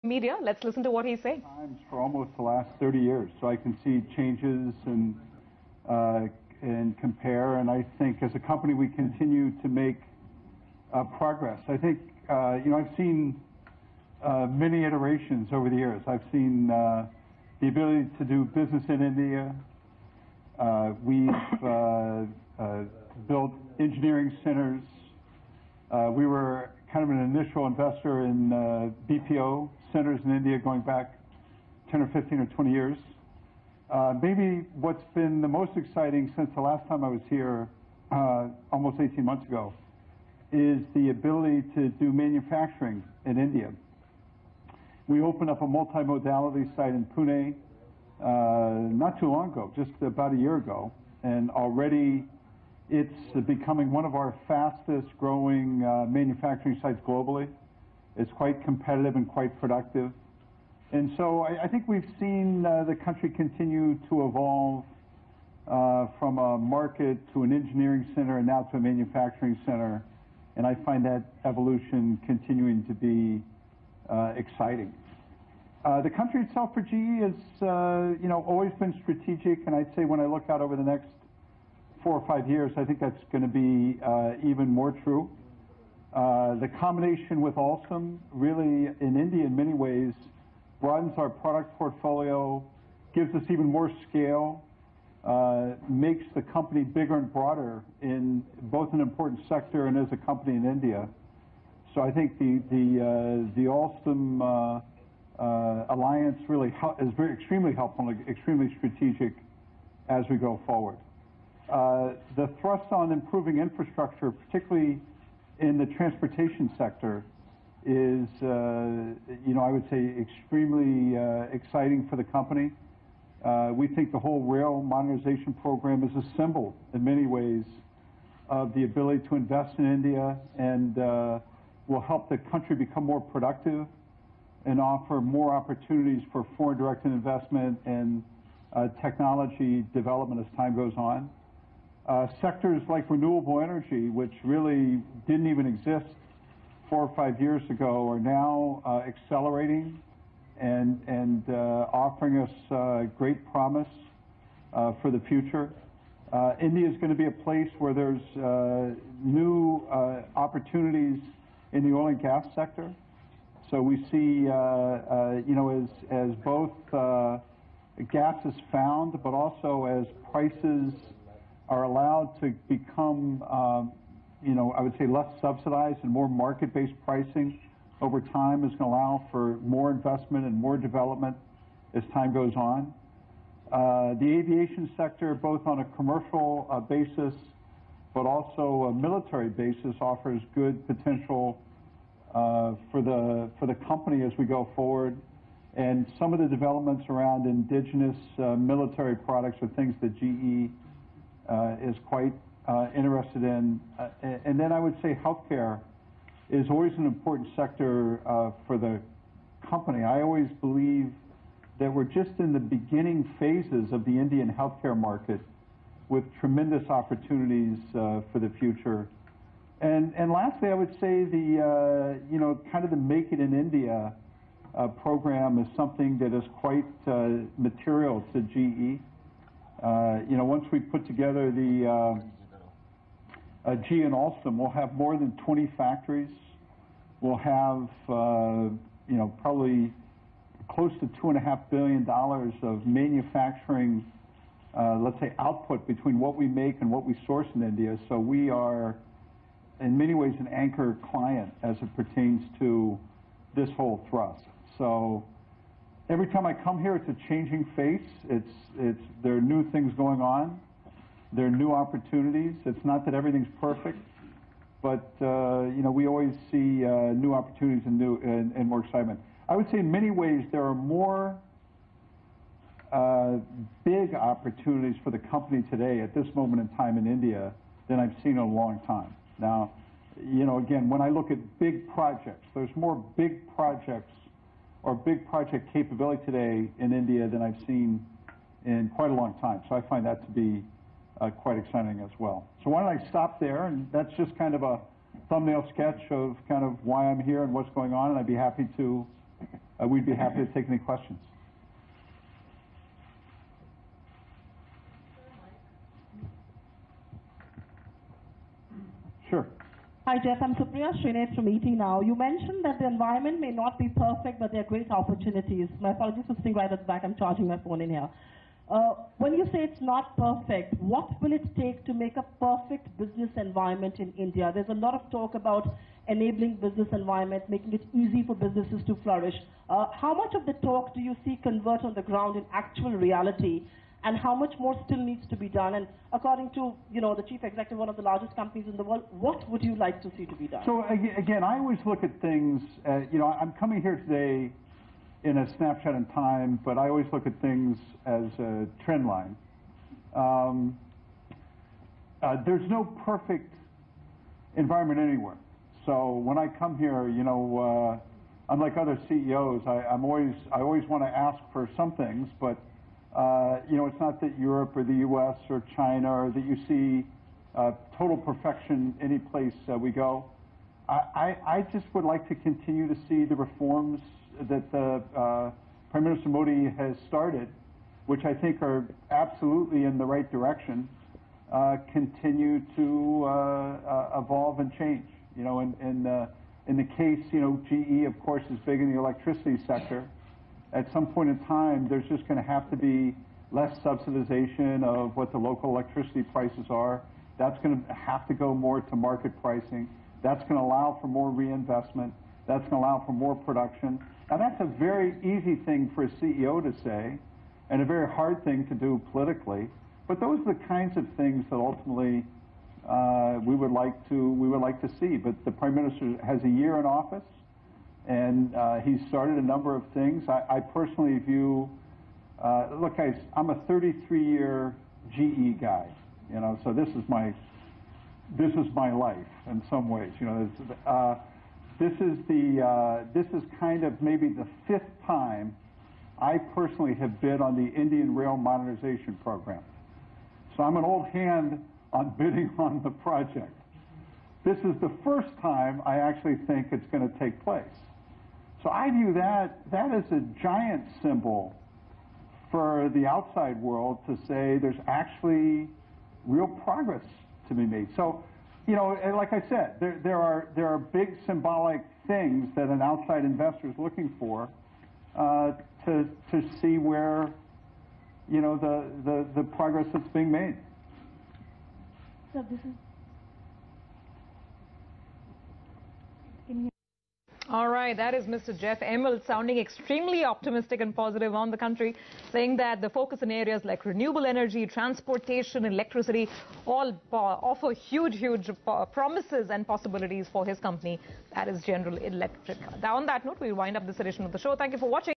media. Let's listen to what he's saying. Times for almost the last 30 years, so I can see changes and compare. And I think as a company, we continue to make progress. I think I've seen many iterations over the years. I've seen the ability to do business in India. We've built engineering centers. We were kind of an initial investor in BPO centers in India going back 10 or 15 or 20 years. Maybe what's been the most exciting since the last time I was here, almost 18 months ago, is the ability to do manufacturing in India. We opened up a multimodality site in Pune not too long ago, just about a year ago, and already it's becoming one of our fastest growing manufacturing sites globally. It's quite competitive and quite productive. And so I think we've seen the country continue to evolve from a market to an engineering center and now to a manufacturing center. And I find that evolution continuing to be exciting. The country itself for GE has always been strategic, and I'd say when I look out over the next 4 or 5 years, I think that's going to be even more true. The combination with Alstom really in India in many ways broadens our product portfolio, gives us even more scale, makes the company bigger and broader in both an important sector and as a company in India. So I think the Alstom alliance really is extremely helpful and extremely strategic as we go forward. The thrust on improving infrastructure, particularly in the transportation sector, is, I would say, extremely exciting for the company. We think the whole rail modernization program is a symbol, in many ways, of the ability to invest in India and will help the country become more productive and offer more opportunities for foreign direct investment and technology development as time goes on. Sectors like renewable energy, which really didn't even exist 4 or 5 years ago, are now accelerating and offering us great promise for the future. India is going to be a place where there's new opportunities in the oil and gas sector. So we see, as both gas is found, but also as prices are allowed to become, I would say less subsidized and more market-based pricing over time is going to allow for more investment and more development as time goes on. The aviation sector, both on a commercial basis, but also a military basis, offers good potential for the company as we go forward. And some of the developments around indigenous military products are things that GE is quite interested in. And then I would say healthcare is always an important sector for the company. I always believe that we're just in the beginning phases of the Indian healthcare market with tremendous opportunities for the future. And lastly, I would say the kind of the Make It in India program is something that is quite material to GE. Once we put together the GE and Alstom, we'll have more than 20 factories. We'll have probably close to $2.5 billion of manufacturing, let's say, output between what we make and what we source in India. So we are, in many ways, an anchor client as it pertains to this whole thrust. So every time I come here, it's a changing face. There are new things going on. There are new opportunities. It's not that everything's perfect, but we always see new opportunities and more excitement. I would say in many ways there are more big opportunities for the company today at this moment in time in India than I've seen in a long time. Now, again, when I look at big projects, there's more big projects or big project capability today in India than I've seen in quite a long time. So I find that to be quite exciting as well. So why don't I stop there? And that's just kind of a thumbnail sketch of kind of why I'm here and what's going on, and I'd be happy to we'd be happy to take any questions. Sure. Hi, Jeff. I'm Supriya Srinath from ET Now. You mentioned that the environment may not be perfect, but there are great opportunities. My apologies for sitting right at the back. I'm charging my phone in here. When you say it's not perfect, what will it take to make a perfect business environment in India? There's a lot of talk about enabling business environment, making it easy for businesses to flourish. How much of the talk do you see convert on the ground in actual reality? And how much more still needs to be done? And according to, the chief executive of one of the largest companies in the world, what would you like to see to be done? So again, I always look at things, I'm coming here today in a snapshot in time, but I always look at things as a trend line. There's no perfect environment anywhere. So when I come here, unlike other CEOs, I always want to ask for some things, but it's not that Europe or the U.S. or China or that you see total perfection any place we go. I just would like to continue to see the reforms that Prime Minister Modi has started, which I think are absolutely in the right direction, continue to evolve and change. In the case, GE, of course, is big in the electricity sector. At some point in time, there's just going to have to be less subsidization of what the local electricity prices are. That's going to have to go more to market pricing. That's going to allow for more reinvestment. That's going to allow for more production. Now, that's a very easy thing for a CEO to say and a very hard thing to do politically. But those are the kinds of things that ultimately we would like to see. But the Prime Minister has a year in office, and he's started a number of things. I personally view, look, guys, I'm a 33-year GE guy, so this is my life in some ways. This is kind of maybe the 5th time I personally have bid on the Indian Rail Modernization Program. So I'm an old hand on bidding on the project. This is the first time I actually think it's going to take place. So I view that as a giant symbol for the outside world to say there's actually real progress to be made. So, like I said, there are big symbolic things that an outside investor is looking for to see where, the progress that's being made. So this is. Can you All right, that is Mr. Jeff Immelt sounding extremely optimistic and positive on the country, saying that the focus in areas like renewable energy, transportation, electricity all offer huge promises and possibilities for his company, that is General Electric. Now, on that note, we wind up this edition of the show. Thank you for watching.